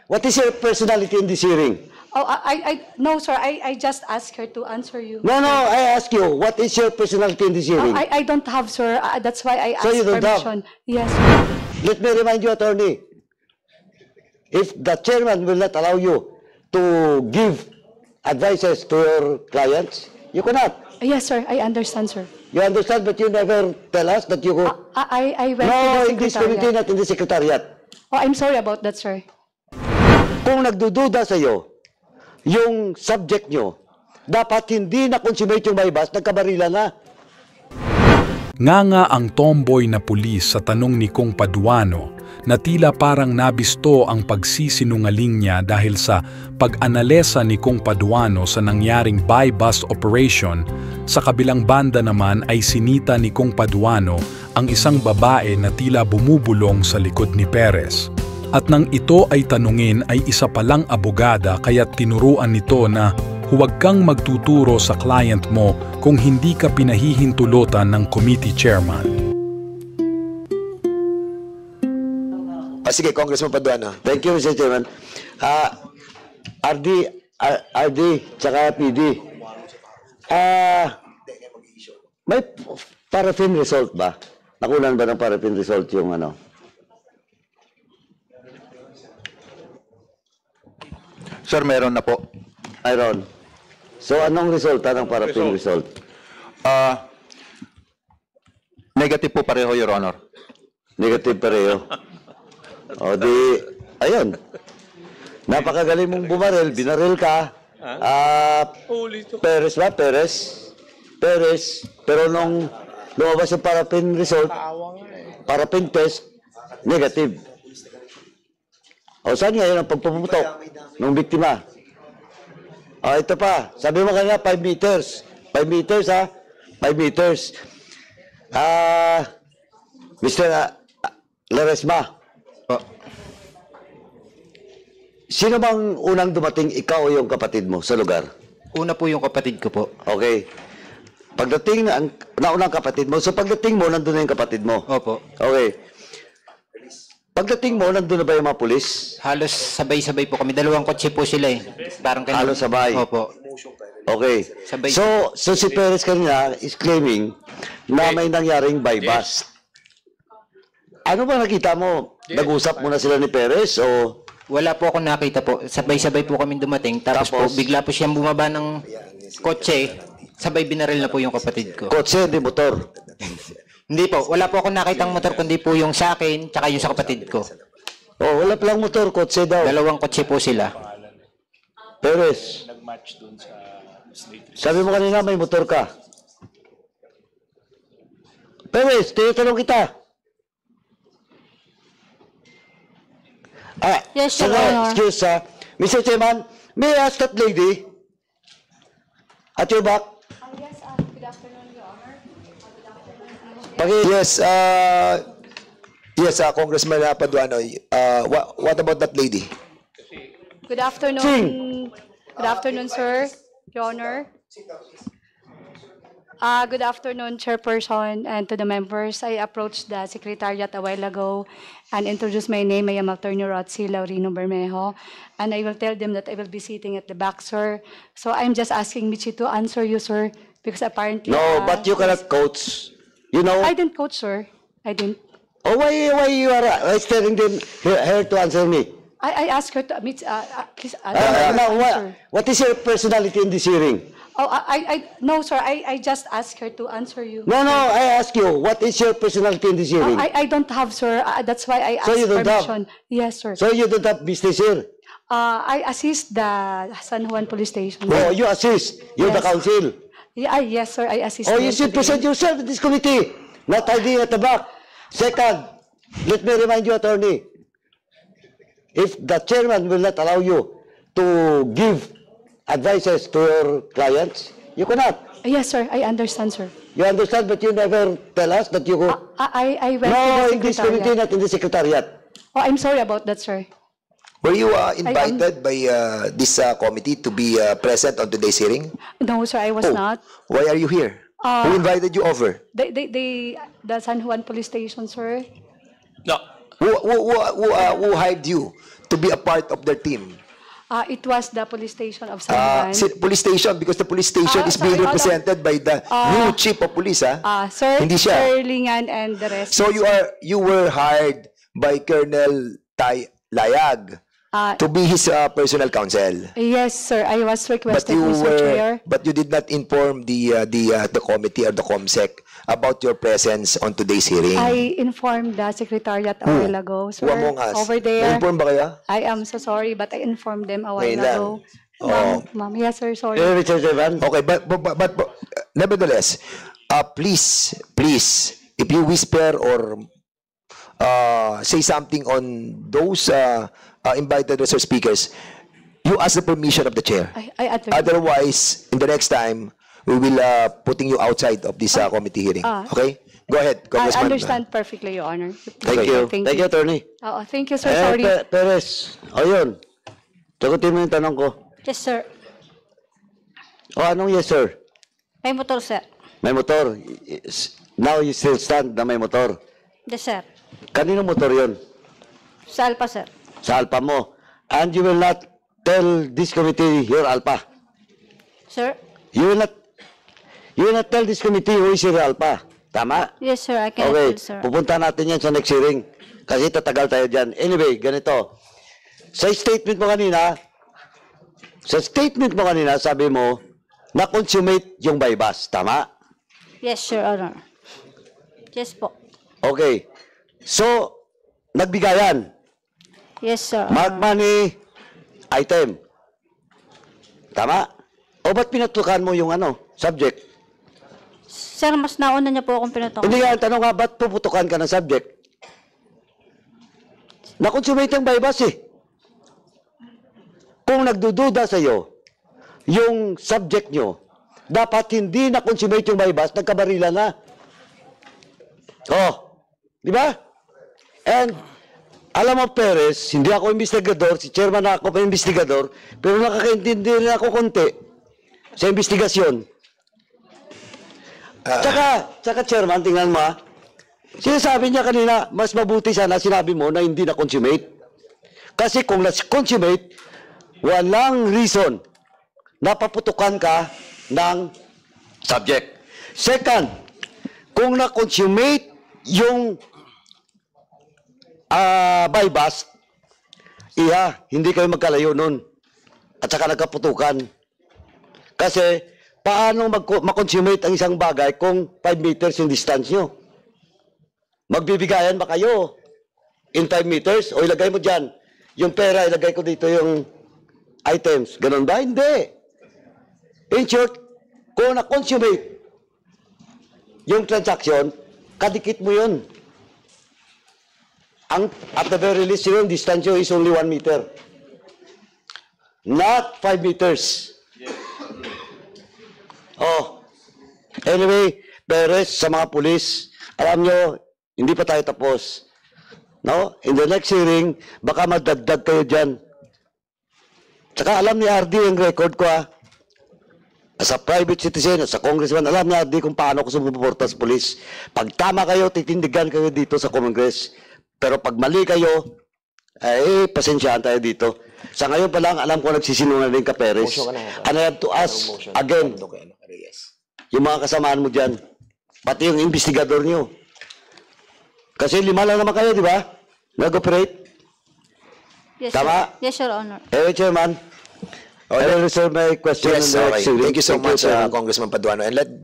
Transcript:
What is your personality in this hearing? Oh, no, sir. I just asked her to answer you. No, I ask you, what is your personality in this hearing? I don't have, sir. That's why I asked So you don't have? permission. Yes, sir. Let me remind you, attorney, if the chairman will not allow you to give advices to your clients, you cannot. Yes, sir. I understand, sir. You understand, but you never tell us that you go. I went No, to in the this committee, secretariat. not in the secretariat. Oh, I'm sorry about that, sir. Kung nagdududa sa'yo, yung subject nyo, dapat hindi na-consummate yung bypass, nagkabarila na. Nganga ang tomboy na pulis sa tanong ni Kong Paduano na tila parang nabisto ang pagsisinungaling niya dahil sa pag-analesa ni Kong Paduano sa nangyaring buy-bust operation. Sa kabilang banda naman ay sinita ni Kong Paduano ang isang babae na tila bumubulong sa likod ni Perez. At nang ito ay tanungin ay isa palang abogada kaya tinuruan nito na huwag kang magtuturo sa client mo kung hindi ka pinahihintulutan ng committee chairman. Sige, Congressman Paduano. Thank you, Mr. Chairman. RD, tsaka PD. May paraffin result ba? Nakunan ba ng paraffin result yung ano? Sir, meron na po. Mayroon. So, anong resulta ng paraffin result? Negative po pareho, Your Honor. Negative pareho. O di, ayun. Napakagaling mong bumaril, binaril ka. Perez ba? Perez. Pero nung lumabas yung paraffin result, paraffin test, negative. O saan ngayon ang pagpuputok ng biktima? O ito pa, sabi mo kanina 5 meters. 5 meters ha? 5 meters. Mr. Laresma. Sino bang unang dumating, ikaw o yung kapatid mo sa lugar? Una po yung kapatid ko po. Okay. Pagdating na naunang kapatid mo, so pagdating mo, nandun na yung kapatid mo? Opo. Okay. Pagdating mo, nandun na ba yung mga pulis? Halos sabay-sabay po kami. Dalawang kotse po sila eh. Parang kanina. Halos sabay? Opo. Okay. Sabay. So si Perez kanina is claiming na may nangyaring bypass. Ano ba nakita mo? Nag-usap muna sila ni Perez o... Wala po akong nakita po. Sabay-sabay po kami dumating. Tapos po, bigla po siyang bumaba ng kotse. Sabay binaril na po yung kapatid ko. Kotse, di motor? Hindi po. Wala po akong nakitang motor kundi po yung sa akin tsaka yung sa kapatid ko. Oh, wala palang motor, kotse daw. Dalawang kotse po sila. Perez, sabi mo kanina may motor ka. Perez, tinatanong kita. Yes, Your Honor. Excuse, Mr. Chairman, may I ask that lady at your back? Yes, good afternoon, Your Honor. Yes, Congressman Paduano. What about that lady? Good afternoon. Sing. Good afternoon, sir. Your Honor. Good afternoon, Chairperson, and to the members. I approached the Secretariat a while ago and introduced my name. I am Attorney Rotzi Laurino Bermejo, and I will tell them that I will be sitting at the back, sir. So I'm just asking Michi to answer you, sir, because apparently... No, but you cannot coach. You know? I didn't coach, sir. I didn't. Oh, why you are telling them her to answer me? I asked her to... please, Now, what is your personality in this hearing? Oh, no, sir. I just asked her to answer you. No, I ask you, what is your personality in this hearing? I don't have, sir. That's why I asked So you don't have? permission. Yes, sir. So you don't have business here? I assist the San Juan Police Station. Oh, you assist. You're the Yes. council. Yeah, yes, sir. I assist. Oh, them you should today. present yourself in this committee, not hiding at the back. Second, let me remind you, attorney, if the chairman will not allow you to give advices to your clients, you cannot. Yes, sir. I understand, sir. You understand, but you never tell us that you go. I went No, to in the this committee, secretariat. not in the secretariat. Oh, I'm sorry about that, sir. Were you invited by this committee to be present on today's hearing? No, sir. I was not. Why are you here? Who invited you over? The San Juan Police Station, sir. Who hired you to be a part of their team? It was the police station of San Juan. Police station, because the police station is being sorry, represented by the new chief of police, Sir, Hindi siya. Sir Lingan and the rest. So you were hired by Colonel Tay Layag to be his personal counsel. Yes, sir. I was But requested, you Mr. Chair. did not inform the committee or the COMSEC about your presence on today's hearing. I informed the secretariat a while ago, sir. Who among us? Over there. Na-inform ba kayo? I am so sorry, but I informed them a while Ngayon lang. ago. Ma'am, yes, sir, sorry. Mr. Chairman, Okay, but nevertheless, please, if you whisper or say something on those invited reserve speakers, you ask the permission of the chair. I advise. Otherwise, in the next time, we will putting you outside of this committee hearing. Okay? Go ahead, I Congressman. understand perfectly, Your Honor. thank you. Thank you, Attorney. Thank you, sir. Sorry. Perez, ayun. Sagutin mo yung tanong ko. Yes, sir. O, anong yes, sir? May motor, sir. May motor. Now you still stand na may motor. Yes, sir. Kanino motor yun? Sa Alpa, sir. Sa Alpa mo. And you will not tell this committee your Alpa. Sir? You will not tell this committee who is your Alpa. Tama? Yes, sir. I can Okay, tell, sir. pupunta natin yan sa next hearing. Kasi tatagal tayo dyan. Anyway, ganito. Sa statement mo kanina, sabi mo, na-consummate yung bypass. Tama? Yes, Your Honor. Yes po. Okay. So, nagbigayan. Yes, sir. Mark money, item. Tama? O ba't pinatukan mo yung subject? Sir, mas nauna niya po akong pinutok. Hindi nga, ang tanong nga, ba't puputukan ka ng subject? Na-consummate yung bypass eh. Kung nagdududa sa'yo, yung subject nyo, dapat hindi na-consummate yung bypass, nagkabarila na. Oh, di ba? And, alam mo, Perez, hindi ako investigador, si chairman na ako pa investigador, pero nakakaintindi rin ako konti sa investigasyon. Tsaka chairman, tingnan mo sinasabi niya kanina, mas mabuti sana sinabi mo na hindi na-consummate. Kasi kung na-consummate, walang reason na paputukan ka ng subject. Second, kung na-consummate yung bypass, hindi kayo magkalayo nun. At saka nagkaputukan. Kasi, paano makonsummate ang isang bagay kung 5 meters yung distance nyo? Magbibigayan ba kayo in 5 meters? O ilagay mo dyan, yung pera, ilagay ko dito yung items. Ganon ba? Hindi. In short, kung na-consummate yung transaction, kadikit mo yun. At the very least, yung distance nyo is only 1 meter. Not 5 meters. Oh. Anyway, Perez, sa mga pulis, alam nyo, hindi pa tayo tapos. No? In the next hearing, baka madagdag kayo dyan. Saka alam ni RD yung record ko As a private citizen, as a congressman, alam ni RD kung paano ko sumuporta sa pulis. Pag tama kayo, titindigan kayo dito sa Congress. Pero pag mali kayo, pasensyahan tayo dito. Sa ngayon pa lang, alam ko nagsisinungaling ka, Perez. And I have to ask again, yung mga kasamaan mo dyan, pati yung investigador nyo. Kasi 5 lang naman kayo, di ba? Nag-operate? Yes, Tama? sir. Yes, Your Honor. Chairman, I will reserve my question. Yes, in the okay. next hearing. Thank you so much, Chairman. Congressman Paduano. And let